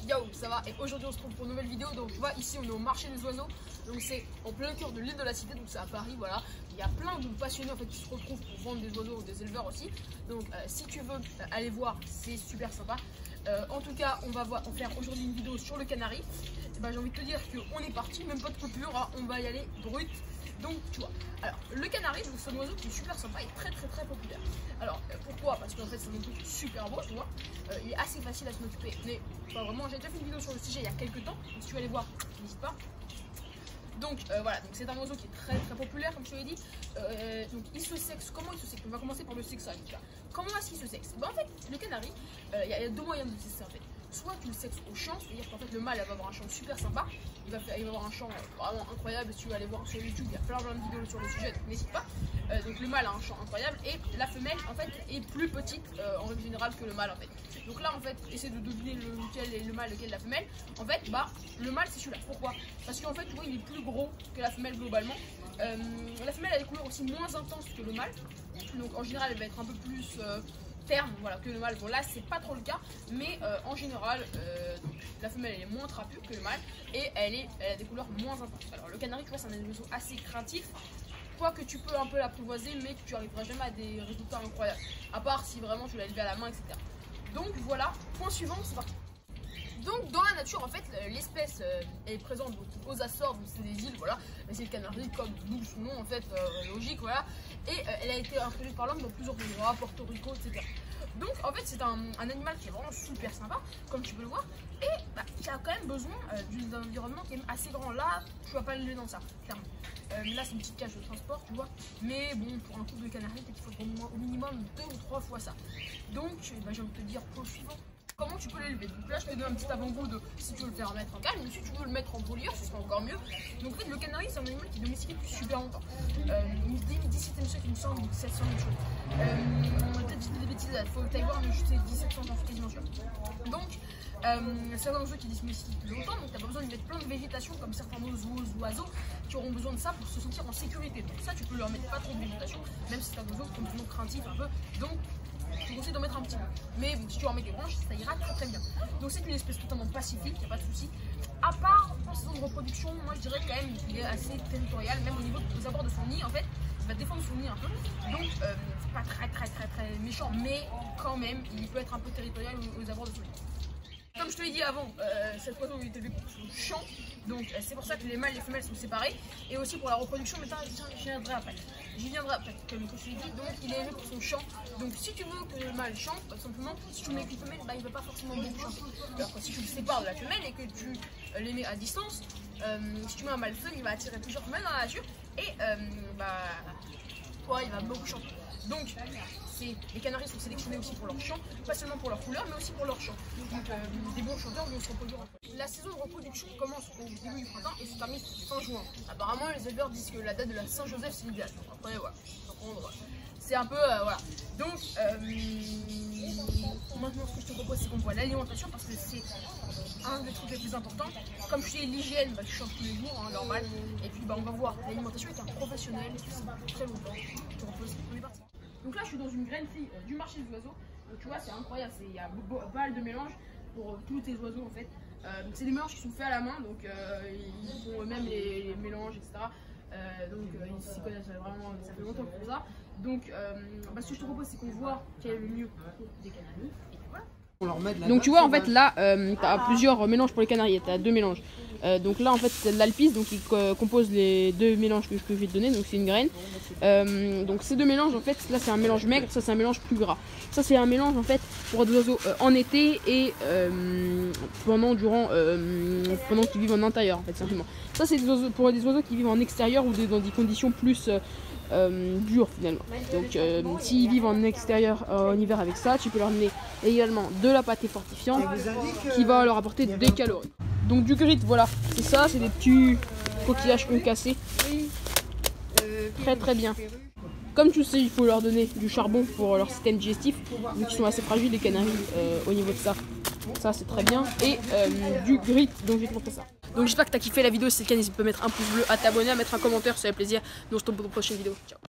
Yo, ça va? Et aujourd'hui on se retrouve pour une nouvelle vidéo. Donc tu vois, ici on est au marché des oiseaux. Donc c'est en plein cœur de l'île de la Cité, donc c'est à Paris, voilà. Il y a plein de passionnés en fait qui se retrouvent pour vendre des oiseaux, des éleveurs aussi. Donc si tu veux aller voir, c'est super sympa. En tout cas, on va faire aujourd'hui une vidéo sur le canari. Et ben, j'ai envie de te dire qu'on est parti, même pas de coupure, hein, on va y aller brut. Donc tu vois, alors le canari, c'est un oiseau qui est super sympa et très populaire. Alors pourquoi? Parce qu'en fait c'est un truc super beau, tu vois. Il est assez facile à s'en occuper, mais pas vraiment. J'ai déjà fait une vidéo sur le sujet il y a quelques temps, donc si tu veux aller voir, n'hésite pas. Donc voilà, donc c'est un oiseau qui est très populaire comme je te l'ai dit. Donc il se sexe, comment il se sexe? On va commencer par le sexage. Comment est-ce qu'il se sexe? Ben, en fait le canari, il y a deux moyens de sexer en fait. Soit tu le sexes au chant, c'est-à-dire qu'en fait le mâle va avoir un chant super sympa, il va avoir un chant vraiment incroyable. Si tu vas aller voir sur YouTube, il y a plein de vidéos sur le sujet, donc n'hésite pas. Donc le mâle a un chant incroyable et la femelle en fait est plus petite en règle générale que le mâle en fait. Donc là en fait, essaie de deviner lequel est le mâle, lequel est la femelle. En fait, bah le mâle c'est celui-là. Pourquoi? Parce qu'en fait tu vois il est plus gros que la femelle globalement. La femelle a des couleurs aussi moins intenses que le mâle, donc en général elle va être un peu plus terme, voilà, que le mâle. Bon là c'est pas trop le cas, mais en général la femelle elle est moins trapue que le mâle et elle a des couleurs moins intenses. Alors le canari tu vois c'est un oiseau assez craintif, quoi que tu peux un peu l'apprivoiser, mais que tu arriveras jamais à des résultats incroyables, à part si vraiment tu l'as élevé à la main, etc. Donc voilà, point suivant, c'est parti. Donc dans la nature en fait l'espèce est présente donc, aux Açores, donc c'est des îles, voilà, mais c'est le canari comme d'où son nom en fait, logique, voilà, et elle a été introduite par l'homme dans plusieurs endroits, Porto Rico, etc. Donc en fait c'est un animal qui est vraiment super sympa, comme tu peux le voir, et bah, qui a quand même besoin d'un environnement qui est assez grand. Là tu vas pas l'élever dans ça, clairement. Là c'est une petite cage de transport, tu vois, mais bon pour un couple de canaris il faut au minimum 2 ou 3 fois ça. Donc bah, j'ai envie de te dire point suivant. Comment tu peux l'élever? Donc là je te donne un petit avant-goût de si tu veux le faire mettre en calme, mais si tu veux le mettre en volière, ce sera encore mieux. Donc en fait le canari c'est un animal qui est domestiqué depuis super longtemps. Dès 17e siècle il me semble, 1700 quelque chose. Peut-être que des bêtises, il faut que tu ailles voir, mais je sais 1700 j'en suis quasiment sûr. Donc c'est un oiseau qui est domestiqué depuis longtemps, donc tu n'as pas besoin de mettre plein de végétation comme certains oiseaux qui auront besoin de ça pour se sentir en sécurité. Donc ça tu peux leur mettre pas trop de végétation, même si c'est un oiseau comme tout le monde craintif un peu. Donc je te conseille d'en mettre un petit peu. Mais bon, si tu en mets des branches, ça ira très bien. Donc c'est une espèce totalement pacifique, il n'y a pas de souci. À part en saison de reproduction, moi je dirais quand même qu'il est assez territorial, même au niveau des abords de son nid en fait. Il va défendre son nid un peu. Donc c'est pas très méchant, mais quand même il peut être un peu territorial aux abords de son nid. Comme je te l'ai dit avant, cet oiseau est élevé pour son chant, donc c'est pour ça que les mâles et les femelles sont séparés, et aussi pour la reproduction, mais j'y viendrai après. Comme je te l'ai dit, donc il est élevé pour son chant. Donc si tu veux que le mâle chante, tout simplement, si tu mets avec une femelle, bah, il ne va pas forcément beaucoup chanter. Alors que si tu le sépares de la femelle et que tu les mets à distance, si tu mets un mâle seul, il va attirer plusieurs femelles dans la nature, et bah, toi, il va beaucoup chanter. Donc les canaris sont sélectionnés aussi pour leur chant, pas seulement pour leur couleur, mais aussi pour leur chant. Donc des bons chanteurs vont se reproduire. La saison de reproduction commence au début du printemps et se termine fin juin. Apparemment, les éleveurs disent que la date de la Saint-Joseph c'est l'idéal. Après, voilà, c'est un peu voilà. Donc maintenant, ce que je te propose, c'est qu'on voit l'alimentation parce que c'est un des trucs les plus importants. Comme je dis, l'hygiène, bah, tu changes tous les jours, hein, normal. Et puis, bah, on va voir l'alimentation avec un professionnel, c'est très longtemps. Je te propose, on est parti. Donc là, je suis dans une grainerie du marché des oiseaux. Donc tu vois, c'est incroyable. Il y a pas mal de mélanges pour tous tes oiseaux en fait. C'est des mélanges qui sont faits à la main, donc ils font eux-mêmes les mélanges, etc. Donc ils s'y connaissent vraiment, ça fait longtemps pour ça. Donc bah, ce que je te propose, c'est qu'on voit quel est le mieux pour des canaris. Et voilà. Donc tu vois en fait là tu as plusieurs mélanges pour les canaris, tu as deux mélanges. Donc là en fait c'est de l'alpis, donc il compose les deux mélanges que je vais te donner, donc c'est une graine. Donc ces deux mélanges en fait, là c'est un mélange maigre, ça c'est un mélange plus gras. Ça c'est un mélange en fait pour des oiseaux en été et pendant qu'ils vivent en intérieur en fait simplement. Ça c'est pour des oiseaux qui vivent en extérieur ou dans des conditions plus dures finalement. Donc s'ils vivent en extérieur en hiver avec ça, tu peux leur donner également de la pâtée fortifiante qui va leur apporter des calories. Donc du grit, voilà, c'est ça, c'est des petits coquillages concassés. Très bien. Comme tu sais, il faut leur donner du charbon pour leur système digestif, vu qu'ils sont assez fragiles les canaris au niveau de ça. Ça c'est très bien. Et du grit, donc je vais te montrer ça. Donc j'espère que tu as kiffé la vidéo, si c'est le cas, n'hésite pas à mettre un pouce bleu, à t'abonner, à mettre un commentaire, ça fait plaisir. Nous on se retrouve pour une prochaine vidéo. Ciao.